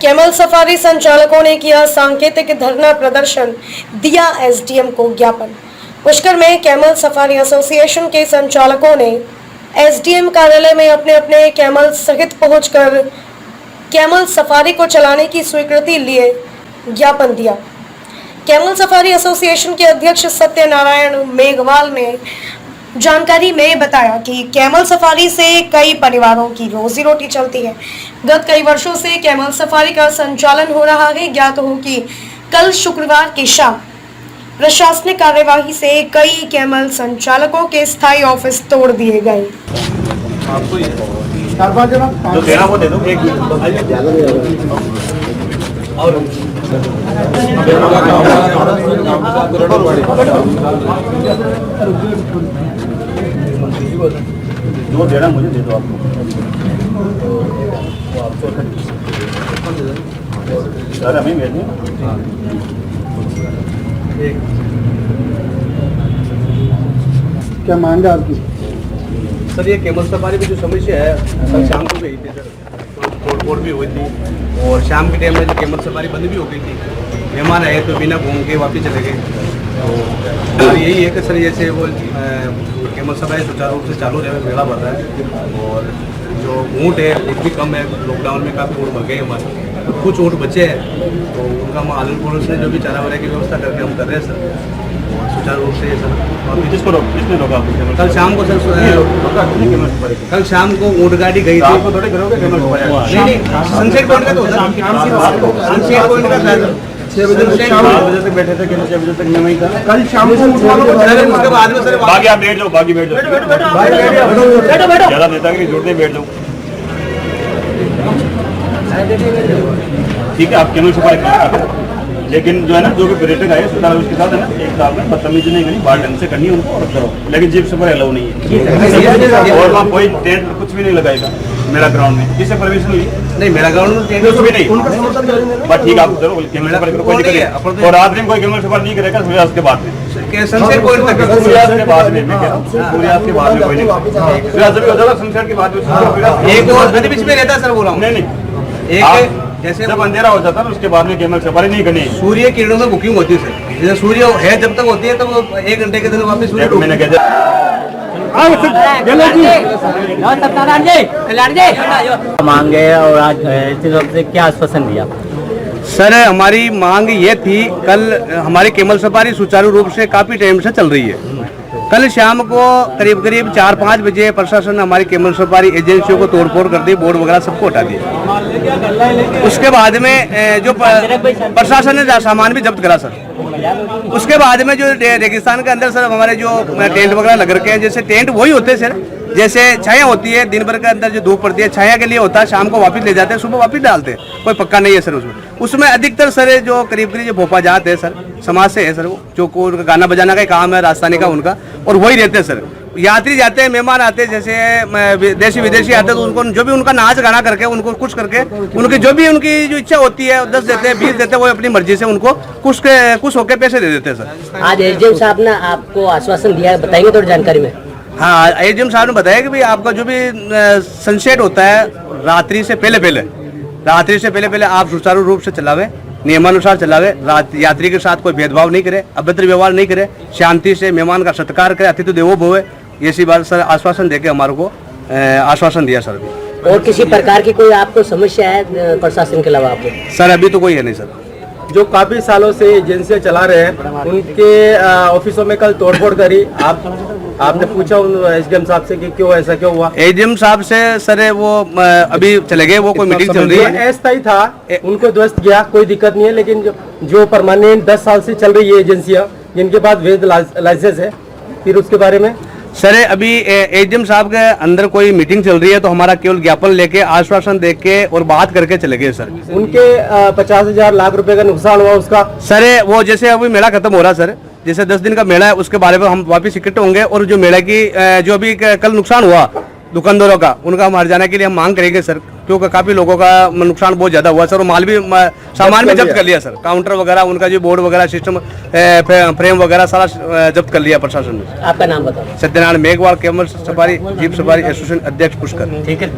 Camel safari संचालकों ने किया सांकेतिक धरना प्रदर्शन, दिया एसडीएम को ज्ञापन। पुष्कर में कैमल सफारी एसोसिएशन के संचालकों ने एसडीएम कार्यालय में अपने अपने कैमल सहित पहुंचकर कैमल सफारी को चलाने की स्वीकृति लिए ज्ञापन दिया। कैमल सफारी एसोसिएशन के अध्यक्ष सत्यनारायण मेघवाल ने जानकारी में बताया कि कैमल सफारी से कई परिवारों की रोजी रोटी चलती है। गत कई वर्षों से कैमल सफारी का संचालन हो रहा है। ज्ञात हो कि कल शुक्रवार की शाम प्रशासनिक कार्यवाही से कई कैमल संचालकों के स्थायी ऑफिस तोड़ दिए गए। जो देना मुझे दे दो आपको। सर हमें भेज दें। क्या मांग है आपकी? सर ये कैमल सफारी की जो समस्या है कल शाम को गई थी सर, तोड़फोड़ भी हुई थी और शाम के टाइम में जो कैमल सफारी बंद भी हो गई थी। मेहमान आए तो बिना घूम के वापस चले गए। तो यही है कि सर जैसे वो कैमल सफारी सुचारू रूप से चालू रहे, मेला बढ़ रहा है और जो ऊँट है इतनी कम है। लॉकडाउन में काफ़ी ऊँट मर गए हमारे, कुछ ऊँट बचे हैं तो उनका हम आलन पुलिस ने जो भी चारा वगैरह की व्यवस्था करके हम कर रहे हैं सर सुचारू रूप से सर। किसको रोका? कल शाम को सर, कल शाम को ऊँट गाड़ी गई थी। आपको थोड़े नहीं सनसेट पॉइंट का तो सनसेट पॉइंट का सर 6 बजे तक बैठे थे, 6 बजे तक मैं वहीं था। कल शाम को उसके बाद में सर बाकी आप बैठ जाओ, बाकी बैठ जाओ, ज़्यादा नेतागिरी जोड़ते बैठ जाओ। ठीक है आप कैमल सफारी, लेकिन जो है ना जो भी पर्यटक आए सुधार उसके साथ है ना एक साल में बदतमीजी नहीं करनी, बात ढंग से करनी है उनको और करो, लेकिन जीप सफारी अलाउ नहीं है। और वहाँ कोई टेंट कुछ भी नहीं लगाएगा मेरा ग्राउंड में, किससे परमिशन हुई? नहीं मेरा ग्राउंड में टेंट कुछ भी नहीं। बस ठीक आप करो कैमल सफारी करो, कोई दिक्कत नहीं। और रात में कोई कैमल सफारी नहीं करेगा सूर्यास्त के बाद में, सनसेट पॉइंट तक सूर्यास्त के बाद में, सूर्यास्त के बाद में कोई नहीं, सूर्यास्त भी हो जाएगा सनसेट के बाद में। एक और बीच में रहता है सर, बोला नहीं एक जैसे जब अंधेरा हो जाता है उसके बाद में कैमल सफारी नहीं करनी। सूर्य किरणों में बुकिंग होती है सर, जैसे सूर्य है जब तक होती है तो वो 1 घंटे के दिन वापस सूर्य मैंने कह मांगे और आज से क्या आश्वासन दिया? सर हमारी मांग ये थी, कल हमारी कैमल सफारी सुचारू रूप से काफी टाइम से चल रही है। कल शाम को करीब 4-5 बजे प्रशासन ने हमारी कैमल सफारी एजेंसियों को तोड़फोड़ कर दी, बोर्ड वगैरह सबको हटा दिया। उसके बाद में जो प्रशासन ने सामान भी जब्त करा सर। उसके बाद में जो रेगिस्तान के अंदर सर हमारे जो टेंट वगैरह लग रखे हैं, जैसे टेंट वही होते हैं सर, जैसे छाया होती है दिन भर के अंदर जो धूप पड़ती है छाया के लिए होता है, शाम को वापस ले जाते हैं, सुबह वापस डालते हैं, कोई पक्का नहीं है सर उसमें अधिकतर सर जो करीब जो भोपा जाते हैं सर समाज से है सर, वो जो उनका गाना बजाना का काम है राजस्थानी का उनका, और वही रहते हैं सर। यात्री जाते हैं, मेहमान आते हैं, जैसे देशी विदेशी आते हैं तो उनको जो भी उनका नाच गाना करके उनको खुश करके उनकी जो भी उनकी जो इच्छा होती है 10 देते हैं 20 देते हैं, वो अपनी मर्जी से उनको खुश होकर पैसे दे देते हैं सर। आज एसडीएम साहब ने आपको आश्वासन दिया है, बताएंगे थोड़ी जानकारी में? हाँ एसडीएम साहब ने बताया कि भाई आपका जो भी सनसेट होता है रात्रि से पहले आप सुचारू रूप से चलावे, नियमानुसार चलावे, यात्री के साथ कोई भेदभाव नहीं करे, अभद्र व्यवहार नहीं करे, शांति से मेहमान का सत्कार करे, अतिथि देवो भव, ऐसी बात सर आश्वासन देके हमारे को आश्वासन दिया सर। और किसी प्रकार की कोई आपको समस्या है प्रशासन के अलावा आपको? सर अभी तो कोई है नहीं सर। जो काफी सालों से एजेंसियां चला रहे हैं उनके ऑफिसों में कल तोड़फोड़ करी, आपने पूछा एसडीएम साहब से कि क्यों ऐसा क्यों हुआ? एसडीएम साहब से सर वो अभी चले गए, वो कोई मीटिंग चल रही है। अस्थायी था उनको ध्वस्त किया, कोई दिक्कत नहीं है, लेकिन जो परमानेंट 10 साल से चल रही है एजेंसियां जिनके पास वैध लाइसेंस है, फिर उसके बारे में सर अभी एसडीएम साहब के अंदर कोई मीटिंग चल रही है तो हमारा केवल ज्ञापन लेके आश्वासन देके और बात करके चले गए सर। उनके 50,000 लाख रुपए का नुकसान हुआ उसका सर, वो जैसे अभी मेला खत्म हो रहा सर, जैसे 10 दिन का मेला है उसके बारे में हम वापिस इकट्ठे होंगे और जो मेला की जो अभी कल नुकसान हुआ दुकानदारों का उनका हमारे जाने के लिए हम मांग करेंगे सर, क्योंकि काफी लोगों का नुकसान बहुत ज्यादा हुआ सर, और माल भी सामान भी जब्त कर लिया सर, काउंटर वगैरह उनका जो बोर्ड वगैरह सिस्टम फ्रेम वगैरह सारा जब्त कर लिया प्रशासन ने। आपका नाम बताओ? Satyanarayan Meghwal, camel safari jeep safari association अध्यक्ष पुष्कर। ठीक है।